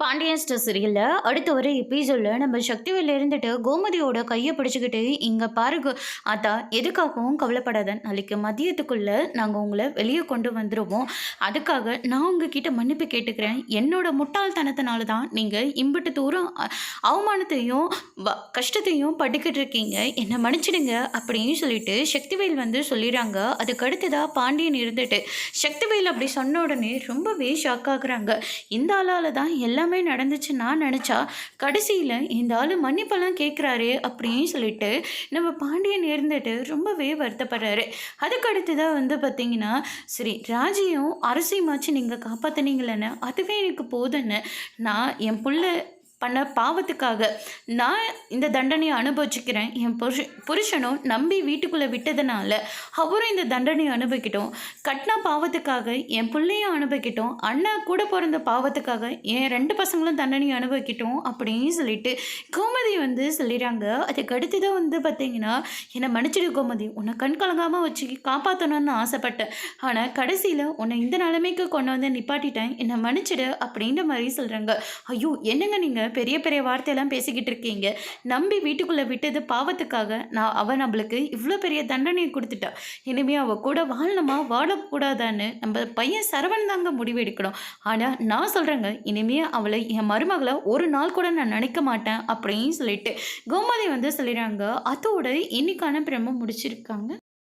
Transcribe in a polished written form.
Pandian store சீரியல்ல அடுத்த ஒரு எபிசோட்ல நம்ம சக்திவேல் இருந்துட்டு கோமதியோட கையை பிடிச்சிக்கிட்டு இங்க பாருங்க அத்தா எதுக்காகவும் கவலைப்படாத நாளைக்கு மதியத்துக்குள்ள நாங்கள் உங்களை வெளியே கொண்டு வந்துடுவோம். அதுக்காக நான் உங்ககிட்ட மன்னிப்பு கேட்டுக்கிறேன். என்னோட முட்டாள்தனத்தினால தான் நீங்கள் இம்பிட்டு தூரம் அவமானத்தையும் கஷ்டத்தையும் பட்டுக்கிட்டு இருக்கீங்க. என்னை மன்னிச்சிடுங்க அப்படின்னு சொல்லிட்டு சக்திவேல் வந்து சொல்லிடுறாங்க. அதுக்கு அடுத்ததாக பாண்டியன் இருந்துட்டு சக்திவேல் அப்படி சொன்ன உடனே ரொம்பவே ஷாக் ஆகுறாங்க. இந்த ஆளால் தான் எல்லாமே நடந்துச்சு நான் நினச்சா கடைசியில் இந்த ஆள் மன்னிப்பெல்லாம் கேட்குறாரு அப்படின்னு சொல்லிட்டு நம்ம பாண்டியன் இருந்துட்டு ரொம்பவே வருத்தப்படுறாரு. அதுக்கு அடுத்ததாக வந்து பார்த்தீங்கன்னா சரி ராஜியும் அரசியமாச்சு நீங்கள் காப்பாற்றினீங்களேன்னு அதுவே எனக்கு போதுன்னு நான் என் புள்ள பண்ண பாவத்துக்காக நான் இந்த தண்டனையை அனுபவிச்சுக்கிறேன். என் புருஷனும் நம்பி வீட்டுக்குள்ளே விட்டதுனால அவரும் இந்த தண்டனையை அனுபவிக்கிட்டோம். கட்டின பாவத்துக்காக என் பிள்ளையும் அனுபவிக்கிட்டோம். அண்ணன் கூட பிறந்த பாவத்துக்காக என் 2 பசங்களும் தண்டனையை அனுபவிக்கிட்டோம் அப்படின்னு சொல்லிட்டு கோமதி வந்து சொல்லிடுறாங்க. அதுக்கு அடுத்து தான் வந்து பார்த்தீங்கன்னா என்னை மன்னிச்சிடு கோமதி, உன்னை கண் கலங்காமல் வச்சு காப்பாற்றணும்னு ஆசைப்பட்டேன். ஆனால் கடைசியில் உன்னை இந்த நிலைமைக்கு கொண்டு வந்து நிப்பாட்டிட்டேன், என்னை மன்னிச்சிடு அப்படின்ற மாதிரி சொல்கிறாங்க. ஐயோ என்னங்க நீங்கள் பெரிய பெரிய வார்த்தையெல்லாம் பேசிக்கிட்டு இருக்கீங்க. நம்பி வீட்டுக்குள்ளே விட்டது பாவத்துக்காக அவன் நம்மளுக்கு இவ்வளோ பெரிய தண்டனையை கொடுத்துட்டா. இனிமேல் அவள் கூட வாழணுமா வாழக்கூடாதான்னு நம்ம பையன் சரவணன் தாங்க முடிவெடுக்கணும். ஆனால் நான் சொல்கிறேங்க இனிமேல் அவளை என் மருமகளை ஒரு நாள் கூட நான் நினைக்க மாட்டேன் அப்படின்னு சொல்லிட்டு கோமதி வந்து சொல்லிடுறாங்க. அதோட இன்னைக்கான பிரம்ம முடிச்சிருக்காங்க.